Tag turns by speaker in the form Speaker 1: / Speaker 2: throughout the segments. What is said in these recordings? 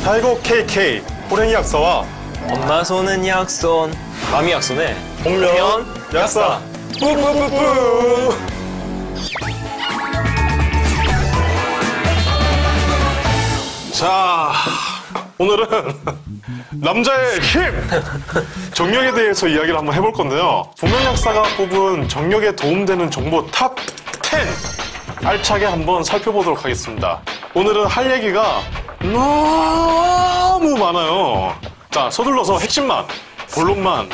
Speaker 1: 타이거 KK 호랭이 약사와
Speaker 2: 엄마 손은 약손, 마미 약손에
Speaker 1: 복면 약사 뿌뿌뿌뿌. 자, 오늘은 남자의 힘! 정력에 대해서 이야기를 한번 해볼 건데요. 복면 약사가 뽑은 정력에 도움되는 정보 탑 10 알차게 한번 살펴보도록 하겠습니다. 오늘은 할 얘기가 너무 많아요. 자, 서둘러서 핵심만, 본론만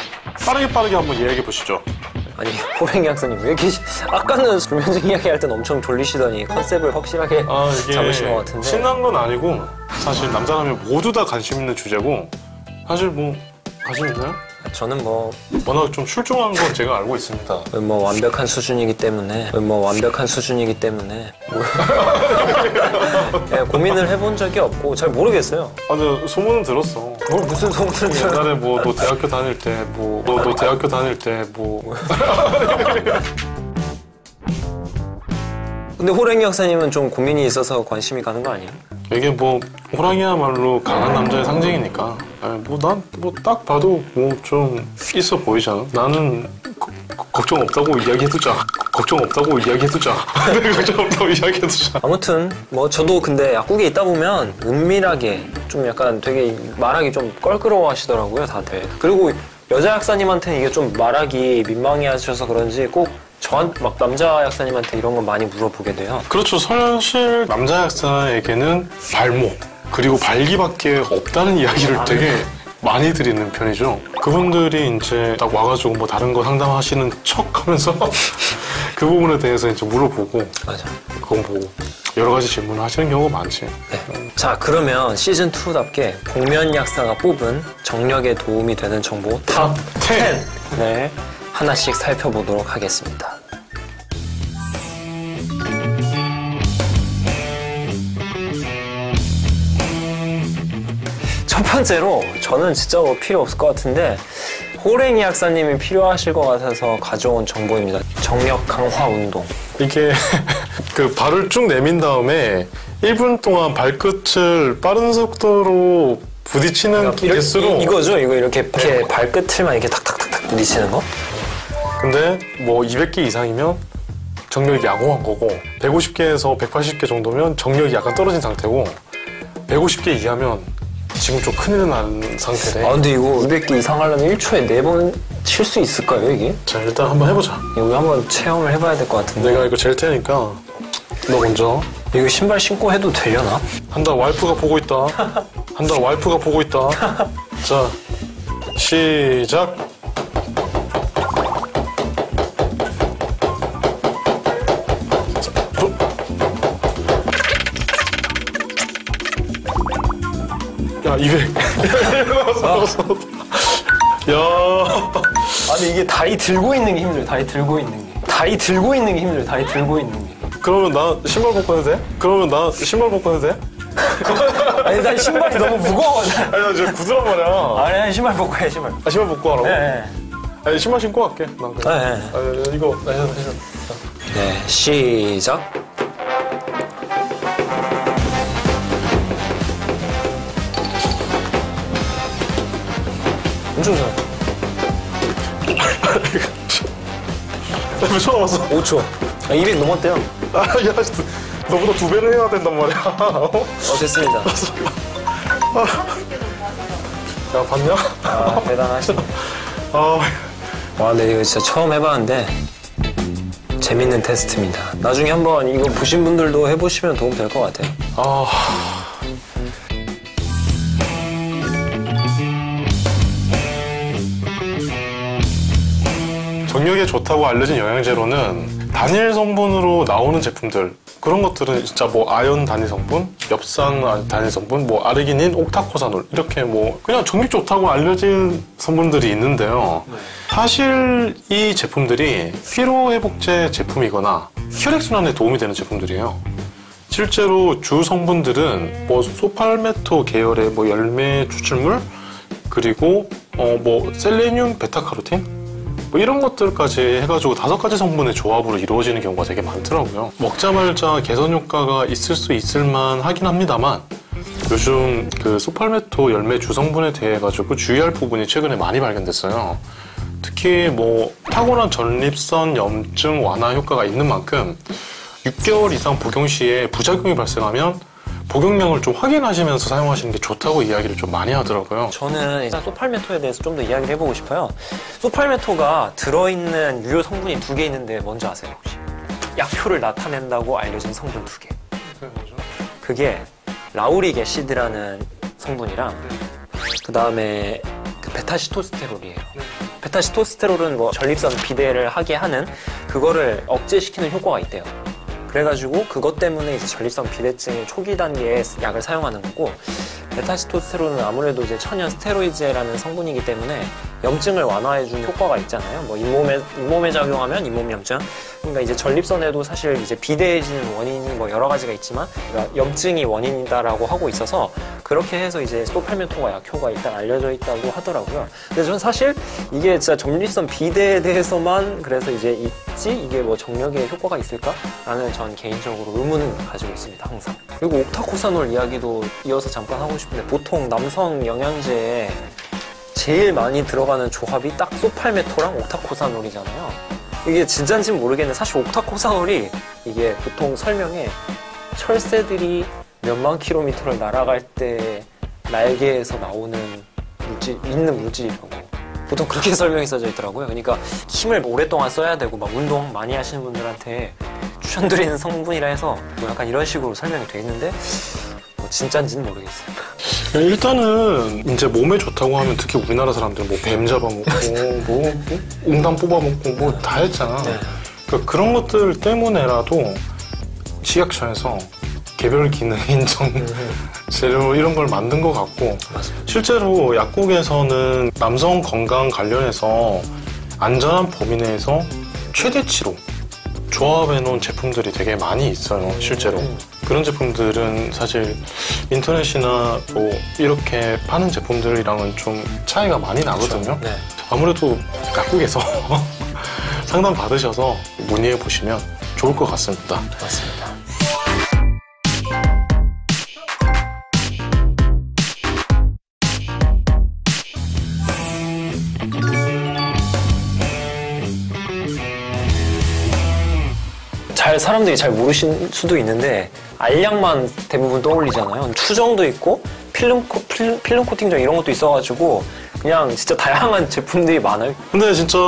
Speaker 1: 빠르게 한번 이야기해 보시죠.
Speaker 2: 아니, 호랭이 약사님 왜 이렇게 아까는 불면증 이야기할 땐 엄청 졸리시더니 컨셉을 확실하게 잡으신 것 같은데.
Speaker 1: 신난 건 아니고 사실 남자라면 모두 다 관심 있는 주제고, 사실 뭐 관심 있나요?
Speaker 2: 저는 뭐
Speaker 1: 워낙 좀 출중한 건 제가 알고 있습니다.
Speaker 2: 뭐 완벽한 수준이기 때문에 뭐 네, 고민을 해본 적이 없고 잘 모르겠어요.
Speaker 1: 아, 근데 소문은 들었어.
Speaker 2: 뭐 무슨 소문을 들어요?
Speaker 1: 옛날에 뭐 너 대학교 다닐 때 너 대학교 다닐 때
Speaker 2: 근데 호랭이 약사님은 좀 고민이 있어서 관심이 가는 거 아니에요?
Speaker 1: 이게 뭐 호랑이야말로 강한 남자의 상징이니까, 뭐 난 뭐 딱 봐도 뭐 좀 있어 보이잖아. 나는 걱정 없다고 이야기해두자. 걱정 없다고 이야기해두자.
Speaker 2: 아무튼 뭐 저도 근데 약국에 있다 보면 은밀하게 좀 약간 되게 말하기 좀 껄끄러워 하시더라고요, 다들. 그리고 여자 약사님한테는 이게 좀 말하기 민망해 하셔서 그런지 꼭 저한테 막 남자 약사님한테 이런 거 많이 물어보게 돼요.
Speaker 1: 그렇죠. 사실 남자 약사에게는 발목 그리고 발기밖에 없다는 이야기를 되게 많이 드리는 편이죠. 그분들이 이제 딱 와가지고 뭐 다른 거 상담하시는 척 하면서 그 부분에 대해서 이제 물어보고,
Speaker 2: 맞아.
Speaker 1: 그건 보고 여러 가지 질문을 하시는 경우가 많지.
Speaker 2: 네. 자, 그러면 시즌2답게 복면 약사가 뽑은 정력에 도움이 되는 정보 탑 10! 네, 하나씩 살펴보도록 하겠습니다. 첫 번째로 저는 진짜 뭐 필요 없을 것 같은데 호랭이 약사님이 필요하실 것 같아서 가져온 정보입니다. 정력 강화 운동.
Speaker 1: 이게 그 발을 쭉 내민 다음에 1분 동안 발끝을 빠른 속도로 부딪히는 개수로.
Speaker 2: 이거죠? 이거 이렇게 발끝을만 이렇게 탁탁탁탁 부딪히는 거?
Speaker 1: 근데 뭐 200개 이상이면 정력이 양호한 거고, 150개에서 180개 정도면 정력이 약간 떨어진 상태고, 150개 이하면 지금 좀 큰일 난 상태래.
Speaker 2: 아, 근데 이거 200개 이상 하려면 1초에 4번 칠 수 있을까요, 이게?
Speaker 1: 자, 일단 한번 해보자.
Speaker 2: 이거 한번 체험을 해봐야 될 것 같은데.
Speaker 1: 내가 이거 잴 테니까 너 먼저.
Speaker 2: 이거 신발 신고 해도 되려나?
Speaker 1: 한다, 와이프가 보고 있다. 한다, 와이프가 보고 있다. 자, 시작. 야, 200. 야.
Speaker 2: 아니, 이게 다리 들고 있는 게 힘들어, 다리 들고 있는 게. 다리 들고 있는 게 힘들어, 다리 들고 있는 게.
Speaker 1: 그러면 나 신발 벗고 해도 돼? 그러면 나 신발 벗고 해도 돼?
Speaker 2: 아니, 난 신발이 너무 무거워.
Speaker 1: 아니, 나 지금 구두란 말이야.
Speaker 2: 아니, 신발 벗고 해, 신발.
Speaker 1: 아, 신발 벗고 하라고?
Speaker 2: 네.
Speaker 1: 아니, 신발 신고 할게. 난 그래.
Speaker 2: 네.
Speaker 1: 아, 이거 해줘.
Speaker 2: 네, 시작. 엄청 잘.
Speaker 1: 처음 왔어.
Speaker 2: 5초. 200 넘었대요.
Speaker 1: 아, 야, 너보다 2배를 해야 된단 말이야.
Speaker 2: 됐습니다.
Speaker 1: 야, 봤냐?
Speaker 2: 아, 대단하시네.
Speaker 1: 아,
Speaker 2: 와, 근데 이거 진짜 처음 해봤는데 재밌는 테스트입니다. 나중에 한번 이거 보신 분들도 해보시면 도움 될 것 같아요.
Speaker 1: 정력에 좋다고 알려진 영양제로는 단일 성분으로 나오는 제품들, 그런 것들은 진짜 뭐 아연 단일 성분, 엽산 단일 성분, 뭐 아르기닌, 옥타코사놀, 이렇게 뭐 그냥 정력 좋다고 알려진 성분들이 있는데요. 사실 이 제품들이 피로회복제 제품이거나 혈액순환에 도움이 되는 제품들이에요. 실제로 주 성분들은 뭐 소팔메토 계열의 뭐 열매 추출물, 그리고 뭐 셀레늄, 베타카로틴, 뭐 이런 것들까지 해가지고 5가지 성분의 조합으로 이루어지는 경우가 되게 많더라고요. 먹자마자 개선 효과가 있을 수 있을만 하긴 합니다만, 요즘 그 소팔메토 열매 주성분에 대해 가지고 주의할 부분이 최근에 많이 발견됐어요. 특히 뭐 타고난 전립선 염증 완화 효과가 있는 만큼 6개월 이상 복용 시에 부작용이 발생하면 복용량을 좀 확인하시면서 사용하시는 게 좋다고 이야기를 좀 많이 하더라고요.
Speaker 2: 저는 일단 소팔메토에 대해서 좀 더 이야기를 해보고 싶어요. 소팔메토가 들어있는 유효 성분이 2개 있는데 뭔지 아세요 혹시? 약효를 나타낸다고 알려진 성분 2개. 그게 라우릭 애시드라는 성분이랑 그 다음에 그 베타시토스테롤이에요. 베타시토스테롤은 뭐 전립선 비대를 하게 하는 그거를 억제시키는 효과가 있대요. 그래가지고 그것 때문에 이제 전립선 비대증의 초기 단계에 약을 사용하는 거고, 베타시토스테론은 아무래도 이제 천연 스테로이드라는 성분이기 때문에 염증을 완화해주는 효과가 있잖아요. 뭐 잇몸에 작용하면 잇몸 염증. 그러니까 이제 전립선에도 사실 이제 비대해지는 원인이 뭐 여러 가지가 있지만, 그러니까 염증이 원인이다라고 하고 있어서 그렇게 해서 이제 소팔메토가 약효가 일단 알려져 있다고 하더라고요. 근데 저는 사실 이게 진짜 전립선 비대에 대해서만 그래서 이제 있지 이게 뭐 정력에 효과가 있을까라는 전 개인적으로 의문을 가지고 있습니다, 항상. 그리고 옥타코사놀 이야기도 이어서 잠깐 하고 싶은데, 보통 남성 영양제에 제일 많이 들어가는 조합이 딱 소팔메토랑 옥타코사놀이잖아요. 이게 진짜인지는 모르겠는데 사실 옥타코사놀이 이게 보통 설명에 철새들이 몇만 킬로미터를 날아갈 때 날개에서 나오는 물질이라고 보통 그렇게 설명이 써져 있더라고요. 그러니까 힘을 오랫동안 써야 되고 막 운동 많이 하시는 분들한테 추천드리는 성분이라 해서 뭐 약간 이런 식으로 설명이 돼 있는데 뭐 진짜인지는 모르겠어요.
Speaker 1: 일단은 이제 몸에 좋다고 하면 특히 우리나라 사람들 뭐 뱀 잡아먹고 뭐 웅담 뽑아먹고 뭐 다 했잖아.
Speaker 2: 네.
Speaker 1: 그러니까 그런 것들 때문에라도 식약처에서 개별 기능 인정 재료 이런 걸 만든 것 같고, 실제로 약국에서는 남성 건강 관련해서 안전한 범위 내에서 최대치로 조합해 놓은 제품들이 되게 많이 있어요, 실제로. 그런 제품들은 사실 인터넷이나 뭐 이렇게 파는 제품들이랑은 좀 차이가 많이 나거든요.
Speaker 2: 네.
Speaker 1: 아무래도 약국에서 상담 받으셔서 문의해 보시면 좋을 것 같습니다.
Speaker 2: 맞습니다. 사람들이 잘 모르실 수도 있는데 알약만 대부분 떠올리잖아요. 추정도 있고 필름 코팅정 이런 것도 있어가지고 그냥 진짜 다양한 제품들이 많아요.
Speaker 1: 근데 진짜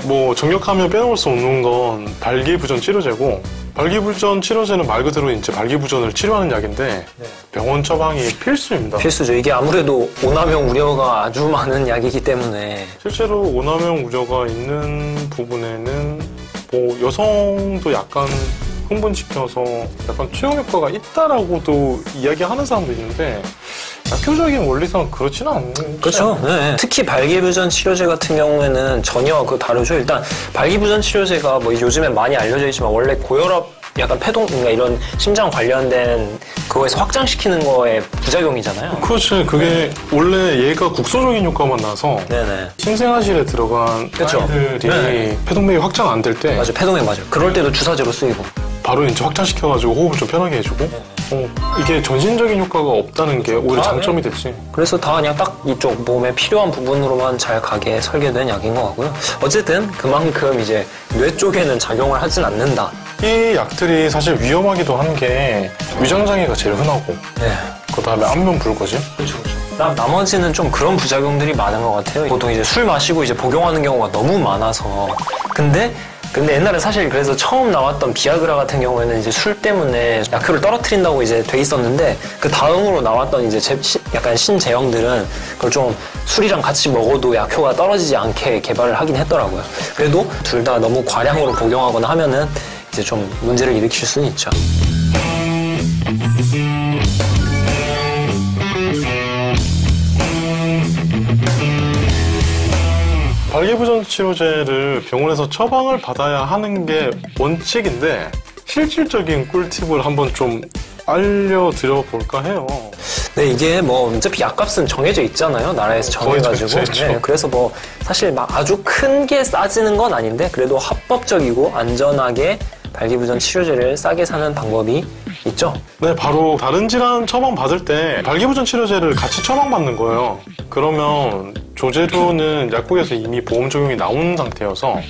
Speaker 1: 뭐 정력하면 빼놓을 수 없는 건 발기부전 치료제고, 발기부전 치료제는 말 그대로 이제 발기부전을 치료하는 약인데
Speaker 2: 네.
Speaker 1: 병원 처방이 필수입니다.
Speaker 2: 필수죠. 이게 아무래도 오남용 우려가 아주 많은 약이기 때문에.
Speaker 1: 실제로 오남용 우려가 있는 부분에는 뭐 여성도 약간 흥분시켜서 약간 투영 효과가 있다라고도 이야기하는 사람도 있는데, 약효적인 원리상 그렇지는 않는.
Speaker 2: 그렇죠. 네. 특히 발기부전 치료제 같은 경우에는 전혀 다르죠. 일단 발기부전 치료제가 뭐 요즘엔 많이 알려져 있지만 원래 고혈압 약간 폐동, 그러니까 이런 심장 관련된 그거에서 확장시키는 거에 부작용이잖아요.
Speaker 1: 그렇지. 그게 원래 얘가 국소적인 효과만 나서
Speaker 2: 네네.
Speaker 1: 신생아실에 들어간
Speaker 2: 그쵸.
Speaker 1: 아이들이
Speaker 2: 네.
Speaker 1: 폐동맥이 확장 안 될 때
Speaker 2: 맞아요. 폐동맥 맞아요. 그럴 때도 주사제로 쓰이고.
Speaker 1: 바로 이제 확장시켜가지고 호흡을 좀 편하게 해주고, 이게 전신적인 효과가 없다는 게 오히려 장점이 됐지.
Speaker 2: 그래서 다 그냥 딱 이쪽 몸에 필요한 부분으로만 잘 가게 설계된 약인 것 같고요. 어쨌든 그만큼 이제 뇌 쪽에는 작용을 하진 않는다.
Speaker 1: 이 약들이 사실 위험하기도 한 게 위장장애가 제일 흔하고,
Speaker 2: 네.
Speaker 1: 그 다음에 안면 불거짐.
Speaker 2: 그렇죠. 나머지는 좀 그런 부작용들이 많은 것 같아요. 보통 이제 술 마시고 이제 복용하는 경우가 너무 많아서. 근데 옛날에 사실 그래서 처음 나왔던 비아그라 같은 경우에는 이제 술 때문에 약효를 떨어뜨린다고 이제 돼 있었는데, 그 다음으로 나왔던 이제 약간 신제형들은 그걸 좀 술이랑 같이 먹어도 약효가 떨어지지 않게 개발을 하긴 했더라고요. 그래도 둘 다 너무 과량으로 복용하거나 하면은 이제 좀 문제를 일으킬 수는 있죠.
Speaker 1: 발기부전 치료제를 병원에서 처방을 받아야 하는 게 원칙인데, 실질적인 꿀팁을 한번 좀 알려드려 볼까 해요.
Speaker 2: 네, 이게 뭐 어차피 약값은 정해져 있잖아요. 나라에서 정해가지고. 네, 그래서 뭐 사실 막 아주 큰 게 싸지는 건 아닌데 그래도 합법적이고 안전하게 발기부전 치료제를 싸게 사는 방법이 있죠?
Speaker 1: 네, 바로 다른 질환 처방 받을 때 발기부전 치료제를 같이 처방받는 거예요. 그러면 조제료는 약국에서 이미 보험 적용이 나온 상태여서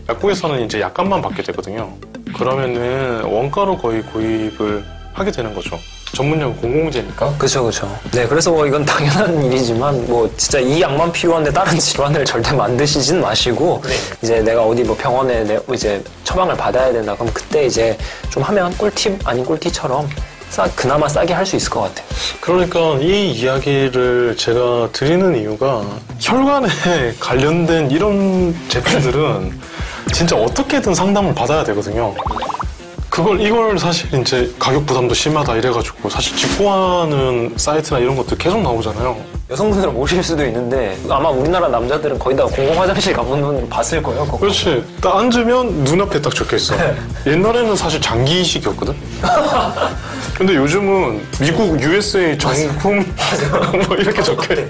Speaker 1: 약국에서는 이제 약값만 받게 되거든요. 그러면은 원가로 거의 구입을 하게 되는 거죠. 전문용 공공재니까.
Speaker 2: 그쵸. 네, 그래서 뭐 이건 당연한 일이지만 뭐 진짜 이 약만 필요한데 다른 질환을 절대 만드시진 마시고
Speaker 1: 네.
Speaker 2: 이제 내가 어디 뭐 병원에 이제 처방을 받아야 된다. 그럼 그때 이제 좀 하면 꿀팁 아닌 꿀팁처럼 그나마 싸게 할 수 있을 것 같아요.
Speaker 1: 그러니까 이 이야기를 제가 드리는 이유가 혈관에 관련된 이런 제품들은 진짜 어떻게든 상담을 받아야 되거든요. 이걸 사실 이제 가격 부담도 심하다 이래가지고 사실 직구하는 사이트나 이런 것들 계속 나오잖아요.
Speaker 2: 여성분들은 모실 수도 있는데 아마 우리나라 남자들은 거의 다 공공 화장실 가보면 봤을 거예요. 그거.
Speaker 1: 그렇지. 딱 앉으면 눈앞에 딱 적혀있어. 옛날에는 사실 장기 이식이었거든. 근데 요즘은 미국 USA 정품 뭐 이렇게 적혀있어.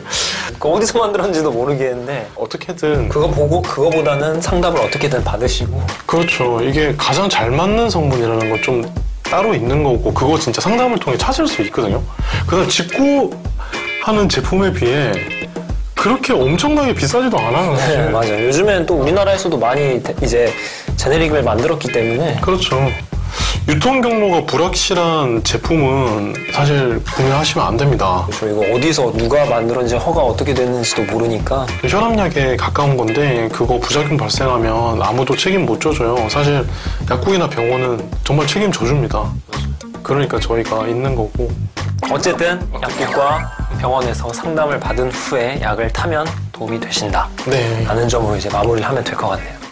Speaker 2: 그거 어디서 만들었는지도 모르겠는데
Speaker 1: 어떻게든
Speaker 2: 그거 보고 그거보다는 상담을 어떻게든 받으시고.
Speaker 1: 그렇죠. 이게 가장 잘 맞는 성분이라는 건 좀 따로 있는 거고 그거 진짜 상담을 통해 찾을 수 있거든요. 그다음 직구하는 제품에 비해 그렇게 엄청나게 비싸지도 않아요. 사실.
Speaker 2: 네, 맞아요. 요즘엔 또 우리나라에서도 많이 이제 제네릭을 만들었기 때문에.
Speaker 1: 그렇죠. 유통 경로가 불확실한 제품은 사실 구매하시면 안 됩니다.
Speaker 2: 그렇죠. 이거 어디서 누가 만들었는지 허가 어떻게 됐는지도 모르니까.
Speaker 1: 혈압약에 가까운 건데 그거 부작용 발생하면 아무도 책임 못 져줘요. 사실 약국이나 병원은 정말 책임져줍니다. 그러니까 저희가 있는 거고.
Speaker 2: 어쨌든 약국과 병원에서 상담을 받은 후에 약을 타면 도움이 되신다.
Speaker 1: 네.
Speaker 2: 라는 점으로 이제 마무리를 하면 될 것 같네요.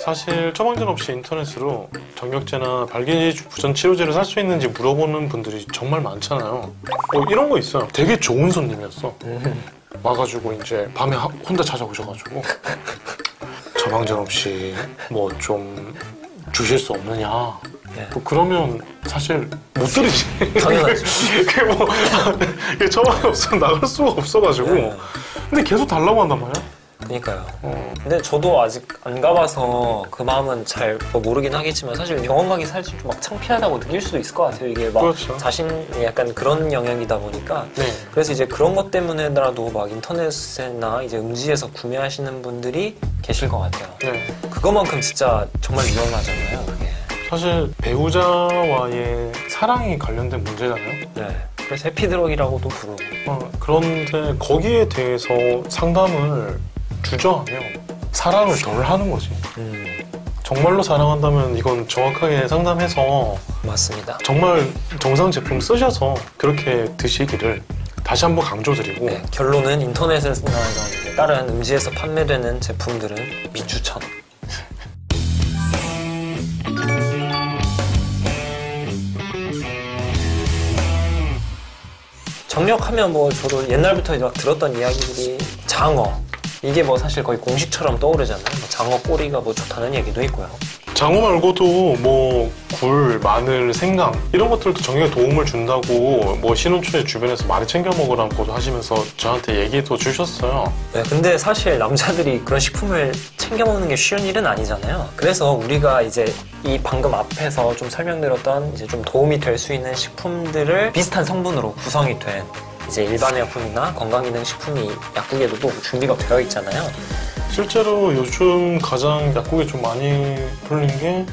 Speaker 1: 사실 처방전 없이 인터넷으로 정력제나 발기부전 치료제를 살 수 있는지 물어보는 분들이 정말 많잖아요. 이런 거 있어요. 되게 좋은 손님이었어. 와가지고 이제 밤에 혼자 찾아오셔가지고 처방전 없이 뭐 좀 주실 수 없느냐.
Speaker 2: 네.
Speaker 1: 뭐 그러면 사실 못 드리지.
Speaker 2: 당연하죠.
Speaker 1: 그게 뭐 처방이 없으면 나갈 수가 없어가지고.
Speaker 2: 네.
Speaker 1: 근데 계속 달라고 한단 말이야.
Speaker 2: 그러니까요. 근데 저도 아직 안 가봐서 그 마음은 잘 모르긴 하겠지만 사실 병원 가기 사실 좀 막 창피하다고 느낄 수도 있을 것 같아요. 이게 막
Speaker 1: 그렇죠.
Speaker 2: 자신이 약간 그런 영역이다 보니까.
Speaker 1: 네.
Speaker 2: 그래서 이제 그런 것 때문에라도 막 인터넷이나 이제 음지에서 구매하시는 분들이 계실 것 같아요.
Speaker 1: 네.
Speaker 2: 그것만큼 진짜 정말 위험하잖아요. 그게.
Speaker 1: 사실 배우자와의 사랑이 관련된 문제잖아요.
Speaker 2: 네. 그래서 해피드럭이라고도 부르고.
Speaker 1: 그런데 거기에 대해서 상담을 주저하며 사랑을 덜 하는 거지. 정말로 사랑한다면 이건 정확하게 상담해서
Speaker 2: 맞습니다.
Speaker 1: 정말 정상 제품 쓰셔서 그렇게 드시기를 다시 한번 강조드리고.
Speaker 2: 네, 결론은 인터넷이나 이런 이제 다른 음지에서 판매되는 제품들은 비추천. 정력하면 뭐 저도 옛날부터 막 들었던 이야기들이 장어 이게 뭐 사실 거의 공식처럼 떠오르잖아요. 뭐 장어 꼬리가 뭐 좋다는 얘기도 있고요.
Speaker 1: 장어 말고도 뭐 굴, 마늘, 생강 이런 것들도 정력에 도움을 준다고 뭐 신혼초에 주변에서 많이 챙겨 먹으라고 하시면서 저한테 얘기도 주셨어요.
Speaker 2: 네, 근데 사실 남자들이 그런 식품을 챙겨 먹는 게 쉬운 일은 아니잖아요. 그래서 우리가 이제 이 방금 앞에서 좀 설명드렸던 이제 좀 도움이 될 수 있는 식품들을 비슷한 성분으로 구성이 된 이제 일반의약품이나 건강기능식품이 약국에도 또 준비가 되어 있잖아요.
Speaker 1: 실제로 요즘 가장 약국에 좀 많이 불린 게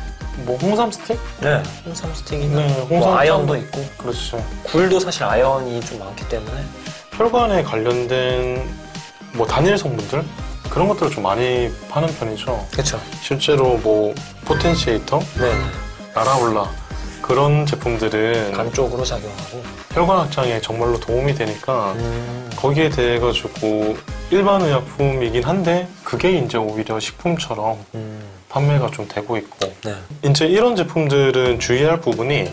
Speaker 1: 뭐 홍삼 스틱?
Speaker 2: 네, 홍삼 스틱이나
Speaker 1: 네,
Speaker 2: 뭐
Speaker 1: 홍삼
Speaker 2: 아연도 있고
Speaker 1: 그렇죠.
Speaker 2: 굴도 사실 아연이 좀 많기 때문에
Speaker 1: 혈관에 관련된 뭐 단일 성분들 그런 것들을 좀 많이 파는 편이죠.
Speaker 2: 그렇죠.
Speaker 1: 실제로 뭐 포텐시에이터,
Speaker 2: 네,
Speaker 1: 나라올라 그런 제품들은
Speaker 2: 간 쪽으로 작용하고
Speaker 1: 혈관 확장에 정말로 도움이 되니까 거기에 대해 가지고 일반 의약품이긴 한데 그게 이제 오히려 식품처럼 판매가 좀 되고 있고
Speaker 2: 네.
Speaker 1: 이제 이런 제품들은 주의할 부분이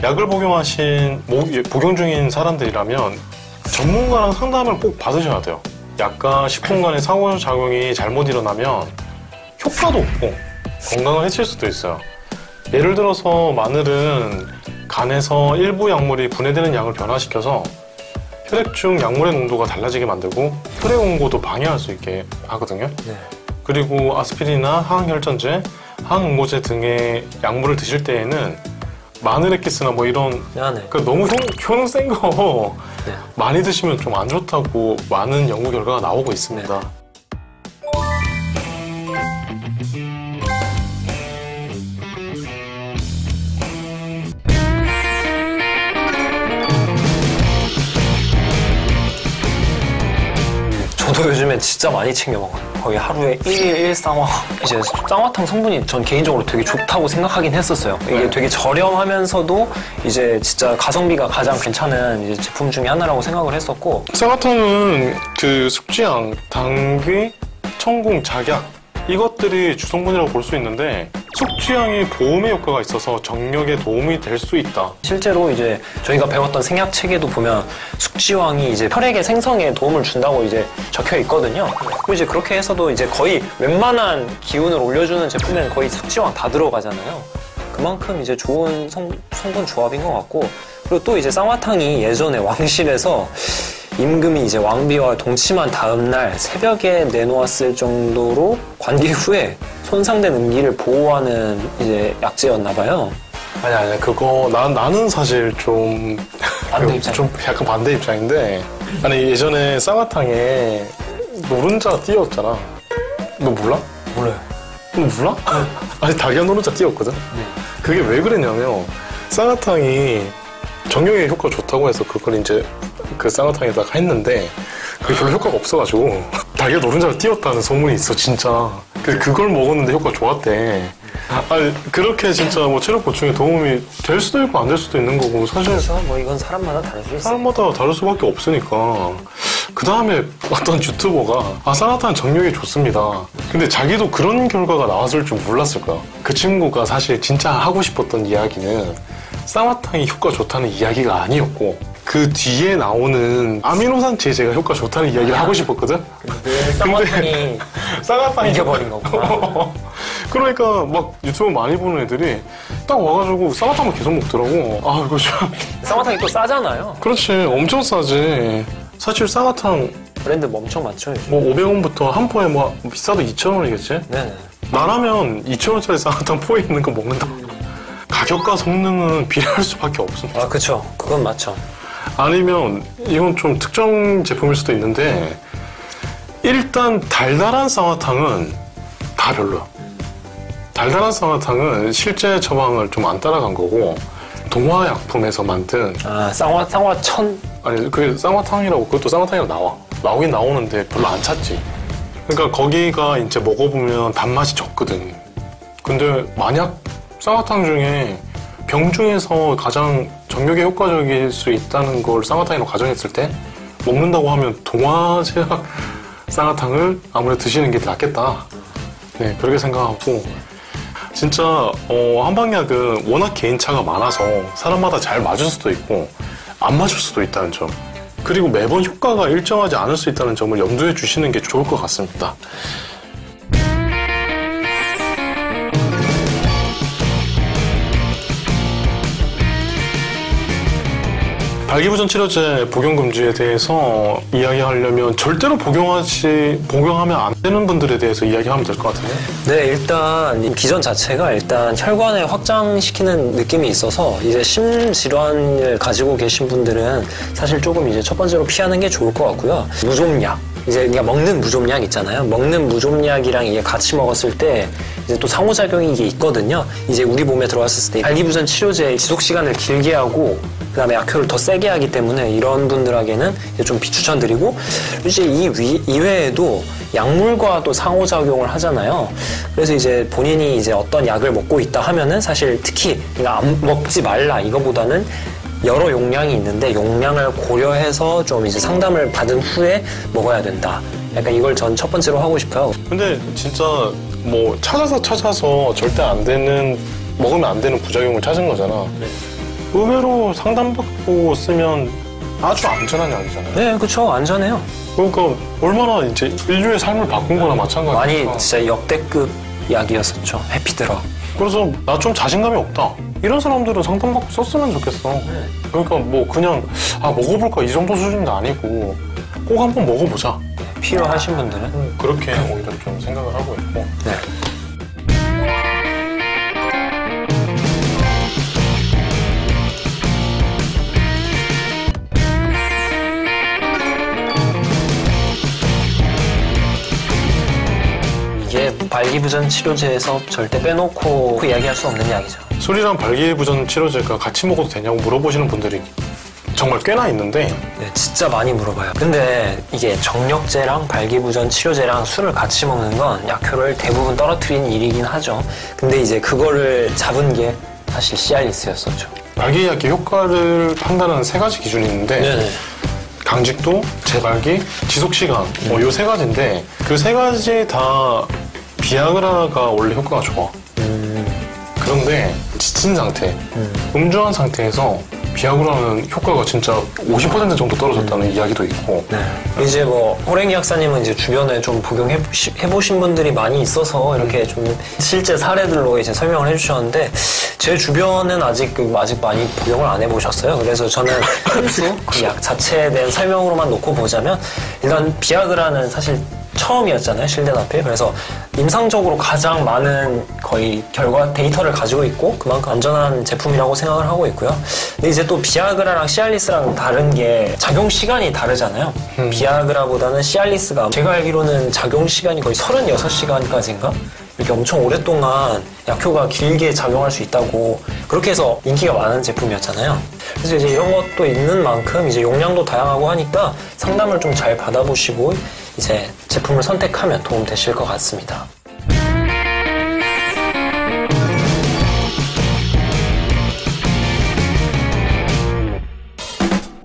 Speaker 1: 약을 복용 중인 사람들이라면 전문가랑 상담을 꼭 받으셔야 돼요. 약과 식품 간의 상호작용이 잘못 일어나면 효과도 없고 건강을 해칠 수도 있어요. 예를 들어서 마늘은 간에서 일부 약물이 분해되는 양을 변화시켜서 혈액 중 약물의 농도가 달라지게 만들고 혈액 응고도 방해할 수 있게 하거든요.
Speaker 2: 네.
Speaker 1: 그리고 아스피린이나 항혈전제, 항응고제 등의 약물을 드실 때에는 마늘액기스나 뭐 이런
Speaker 2: 아, 네.
Speaker 1: 그 너무 효능 센 거
Speaker 2: 네.
Speaker 1: 많이 드시면 좀 안 좋다고 많은 연구 결과가 나오고 있습니다.
Speaker 2: 저도 요즘에 진짜 많이 챙겨 먹어요. 거의 하루에 1일 1쌍화. 이제 쌍화탕 성분이 전 개인적으로 되게 좋다고 생각하긴 했었어요. 이게
Speaker 1: 네.
Speaker 2: 되게 저렴하면서도 이제 진짜 가성비가 가장 괜찮은 이제 제품 중에 하나라고 생각을 했었고.
Speaker 1: 쌍화탕은 그 숙지향, 당귀, 청궁, 작약 이것들이 주성분이라고 볼 수 있는데 숙지향이 보음의 효과가 있어서 정력에 도움이 될 수 있다.
Speaker 2: 실제로 이제 저희가 배웠던 생약 책에도 보면 숙지황이 이제 혈액의 생성에 도움을 준다고 이제 적혀 있거든요. 그리고 이제 그렇게 해서도 이제 거의 웬만한 기운을 올려주는 제품에는 거의 숙지황 다 들어가잖아요. 그만큼 이제 좋은 성분 조합인 것 같고, 그리고 또 이제 쌍화탕이 예전에 왕실에서 임금이 이제 왕비와 동침한 다음날 새벽에 내놓았을 정도로 관계 후에 손상된 음기를 보호하는 이제 약재였나 봐요.
Speaker 1: 아니 그거 나는 사실 좀
Speaker 2: 반대 입장.
Speaker 1: 좀 약간 반대 입장인데, 아니 예전에 쌍화탕에 노른자 띄웠잖아. 너 몰라?
Speaker 2: 몰라요.
Speaker 1: 너 몰라? 아니 달걀 노른자 띄웠거든. 그게 왜 그랬냐면 쌍화탕이 정력에 효과가 좋다고 해서 그걸 이제 그 쌍화탕에다가 했는데 그게 별로 효과가 없어가지고 달걀 노른자를 띄웠다는 소문이 있어 진짜. 그걸 먹었는데 효과가 좋았대. 아니 그렇게 진짜 뭐 체력 보충에 도움이 될 수도 있고 안 될 수도 있는 거고 사실
Speaker 2: 그렇죠. 뭐 이건 사람마다 다를 수 있어요.
Speaker 1: 사람마다 다를 수밖에 없으니까. 그 다음에 어떤 유튜버가 쌍화탕 정력이 좋습니다. 근데 자기도 그런 결과가 나왔을 줄 몰랐을 거야. 그 친구가 사실 진짜 하고 싶었던 이야기는 쌍화탕이 효과 좋다는 이야기가 아니었고 그 뒤에 나오는 아미노산 제제가 효과 좋다는 이야기를 하고 싶었거든.
Speaker 2: 근데 쌍화탕이
Speaker 1: 쌍화탕이
Speaker 2: 이겨버린 거구나.
Speaker 1: 그러니까 막 유튜브 많이 보는 애들이 딱 와가지고 쌍화탕만 계속 먹더라고. 아 이거 참.
Speaker 2: 쌍화탕이 또 싸잖아요.
Speaker 1: 그렇지, 엄청 싸지. 사실 쌍화탕
Speaker 2: 브랜드 뭐 엄청 많죠 요즘.
Speaker 1: 뭐 500원부터 한 포에 뭐 비싸도 2,000원이겠지?
Speaker 2: 네네.
Speaker 1: 나라면 2,000원짜리 쌍화탕 포에 있는 거 먹는다. 가격과 성능은 비례할 수밖에 없습니다.
Speaker 2: 아 그쵸. 그건 맞죠.
Speaker 1: 아니면 이건 좀 특정 제품일 수도 있는데 일단 달달한 쌍화탕은 다 별로야. 달달한 쌍화탕은 실제 처방을 좀 안 따라간 거고 동화약품에서 만든
Speaker 2: 아 쌍화천.
Speaker 1: 아니 그게 쌍화탕이라고 그것도 쌍화탕이라고 나오긴 나오는데 별로 안 찾지. 그러니까 거기가 이제 먹어보면 단맛이 적거든. 근데 만약 쌍화탕 중에 병 중에서 가장 정력에 효과적일 수 있다는 걸 쌍화탕으로 가정했을 때 먹는다고 하면 동화제약 쌍화탕을 아무래도 드시는 게 낫겠다. 네, 그렇게 생각하고 진짜 한방약은 워낙 개인차가 많아서 사람마다 잘 맞을 수도 있고 안 맞을 수도 있다는 점, 그리고 매번 효과가 일정하지 않을 수 있다는 점을 염두에 주시는 게 좋을 것 같습니다. 발기부전 치료제 복용 금지에 대해서 이야기하려면 절대로 복용하면 안 되는 분들에 대해서 이야기하면 될 것 같은데.
Speaker 2: 네, 일단 이 기전 자체가 일단 혈관을 확장시키는 느낌이 있어서 이제 심질환을 가지고 계신 분들은 사실 조금 이제 첫 번째로 피하는 게 좋을 것 같고요. 무좀약. 이제 우리가 먹는 무좀약 있잖아요. 먹는 무좀약이랑 이게 같이 먹었을 때 이제 또 상호작용이 이게 있거든요. 이제 우리 몸에 들어왔을 때 발기부전 치료제의 지속 시간을 길게 하고 그다음에 약효를 더 세게 하기 때문에 이런 분들에게는 이제 좀 비추천드리고, 이제 이외에도 약물과 또 상호작용을 하잖아요. 그래서 이제 본인이 이제 어떤 약을 먹고 있다 하면은 사실 특히 그러니까 안 먹지 말라 이거보다는 여러 용량이 있는데 용량을 고려해서 좀 이제 상담을 받은 후에 먹어야 된다. 약간 이걸 전 첫 번째로 하고 싶어요.
Speaker 1: 근데 진짜 뭐 찾아서 절대 안 되는, 먹으면 안 되는 부작용을 찾은 거잖아.
Speaker 2: 네.
Speaker 1: 의외로 상담받고 쓰면 아주 안전한 약이잖아요.
Speaker 2: 네, 그렇죠. 안전해요.
Speaker 1: 그러니까 얼마나 이제 인류의 삶을 바꾼 거나 마찬가지니까.
Speaker 2: 많이 진짜 역대급 약이었었죠. 해피드럭.
Speaker 1: 그래서 나 좀 자신감이 없다. 이런 사람들은 상담받고 썼으면 좋겠어. 그러니까 뭐 그냥 먹어볼까 이 정도 수준도 아니고 꼭 한번 먹어보자.
Speaker 2: 필요하신 분들은
Speaker 1: 그렇게 오히려 좀 생각을 하고 있고.
Speaker 2: 네. 이게 발기부전 치료제에서 절대 빼놓고 이야기할 수 없는 약이죠.
Speaker 1: 술이랑 발기부전 치료제가 같이 먹어도 되냐고 물어보시는 분들이 정말 꽤나 있는데
Speaker 2: 네, 진짜 많이 물어봐요. 근데 이게 정력제랑 발기부전 치료제랑 술을 같이 먹는 건 약효를 대부분 떨어뜨리는 일이긴 하죠. 근데 이제 그거를 잡은 게 사실 시알리스였었죠.
Speaker 1: 발기약의 효과를 판단하는 3가지 기준이 있는데
Speaker 2: 네네.
Speaker 1: 강직도, 재발기, 지속시간 요 3가지인데 그 3가지 다 비아그라가 원래 효과가 좋아. 그런데 지친 상태, 음주한 상태에서 비아그라는 효과가 진짜 50% 정도 떨어졌다는 이야기도 있고.
Speaker 2: 네. 이제 뭐 호랭이 약사님은 이제 주변에 좀 복용해 보신 분들이 많이 있어서 이렇게 좀 실제 사례들로 이제 설명을 해주셨는데 제 주변은 아직 많이 복용을 안 해보셨어요. 그래서 저는 흔수 약 자체에 대한 설명으로만 놓고 보자면 일단 비아그라는 사실 처음이었잖아요, 실내 앞에. 그래서 임상적으로 가장 많은 거의 결과 데이터를 가지고 있고 그만큼 안전한 제품이라고 생각을 하고 있고요. 근데 이제 또 비아그라랑 시알리스랑 다른 게 작용 시간이 다르잖아요. 비아그라보다는 시알리스가 제가 알기로는 작용 시간이 거의 36시간까지인가? 이렇게 엄청 오랫동안 약효가 길게 작용할 수 있다고 그렇게 해서 인기가 많은 제품이었잖아요. 그래서 이제 이런 것도 있는 만큼 이제 용량도 다양하고 하니까 상담을 좀 잘 받아보시고 이제 제품을 선택하면 도움 되실 것 같습니다.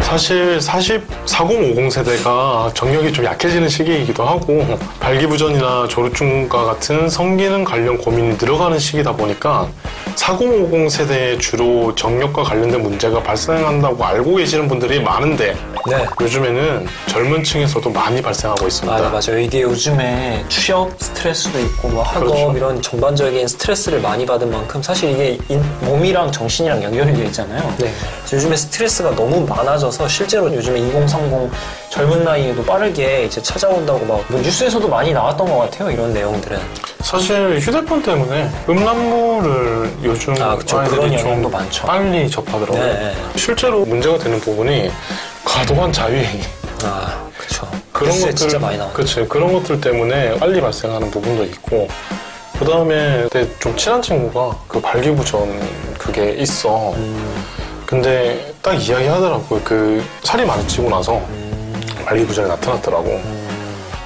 Speaker 1: 사실 4050 세대가 정력이 좀 약해지는 시기이기도 하고 발기부전이나 조루증과 같은 성기능 관련 고민이 늘어가는 시기다 보니까 4050 세대에 주로 정력과 관련된 문제가 발생한다고 알고 계시는 분들이 많은데
Speaker 2: 네.
Speaker 1: 요즘에는 젊은 층에서도 많이 발생하고 있습니다.
Speaker 2: 맞아요. 이게 요즘에 취업 스트레스도 있고 뭐 학업
Speaker 1: 그렇죠.
Speaker 2: 이런 전반적인 스트레스를 많이 받은 만큼 사실 이게 몸이랑 정신이랑 연결이 되어 있잖아요.
Speaker 1: 네.
Speaker 2: 그래서 요즘에 스트레스가 너무 많아져서 실제로 요즘에 2030 젊은 나이에도 빠르게 이제 찾아온다고 막 뭐 뉴스에서도 많이 나왔던 것 같아요. 이런 내용들은.
Speaker 1: 사실 휴대폰 때문에 음란물을 요즘
Speaker 2: 그쵸. 그런
Speaker 1: 아이들이
Speaker 2: 영향도
Speaker 1: 좀
Speaker 2: 많죠.
Speaker 1: 빨리 접하더라고요.
Speaker 2: 네.
Speaker 1: 실제로 문제가 되는 부분이 과도한 자유행위.
Speaker 2: 그쵸.
Speaker 1: 그런 것들
Speaker 2: 진짜 많이 나와요.
Speaker 1: 그치. 그런 것들 때문에 빨리 발생하는 부분도 있고 그 다음에 좀 친한 친구가 그 발기부전 그게 있어. 근데 딱 이야기하더라고요. 그 살이 많이 찌고 나서 발기부전이 나타났더라고.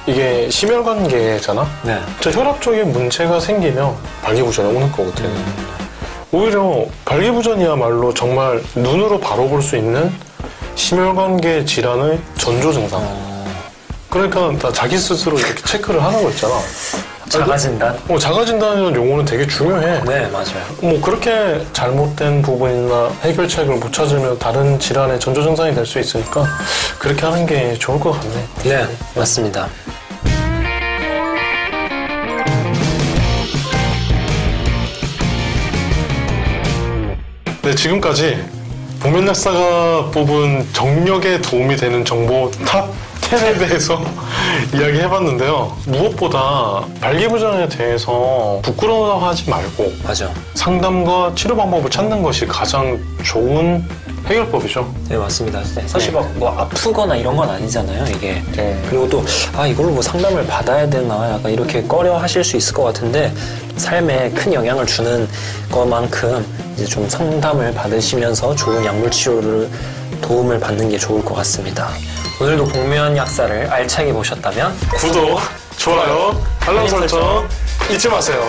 Speaker 1: 이게 심혈관계잖아?
Speaker 2: 네.
Speaker 1: 혈압 쪽에 문제가 생기면 발기부전이 오는 거거든. 오히려 발기부전이야말로 정말 눈으로 바로 볼 수 있는 심혈관계 질환의 전조 증상. 그러니까 나 자기 스스로 이렇게 체크를 하라고 했잖아.
Speaker 2: 자가진단?
Speaker 1: 자가진단이라는 용어는 되게 중요해.
Speaker 2: 네, 맞아요.
Speaker 1: 뭐 그렇게 잘못된 부분이나 해결책을 못 찾으면 다른 질환의 전조 증상이 될 수 있으니까 그렇게 하는 게 좋을 것 같네.
Speaker 2: 네, 맞습니다.
Speaker 1: 네, 지금까지 복면약사가 뽑은 정력에 도움이 되는 정보 탑 10에 대해서 이야기해봤는데요. 무엇보다 발기부전에 대해서 부끄러워하지 말고
Speaker 2: 맞아.
Speaker 1: 상담과 치료 방법을 찾는 것이 가장 좋은 해결법이죠.
Speaker 2: 네, 맞습니다. 사실 막 뭐 아프거나 이런 건 아니잖아요, 이게.
Speaker 1: 네.
Speaker 2: 그리고 또, 이걸로 뭐 상담을 받아야 되나, 약간 이렇게 꺼려 하실 수 있을 것 같은데, 삶에 큰 영향을 주는 것만큼 이제 좀 상담을 받으시면서 좋은 약물 치료를 도움을 받는 게 좋을 것 같습니다. 오늘도 복면 약사를 알차게 보셨다면,
Speaker 1: 구독, 좋아요, 알람 설정 잊지 마세요.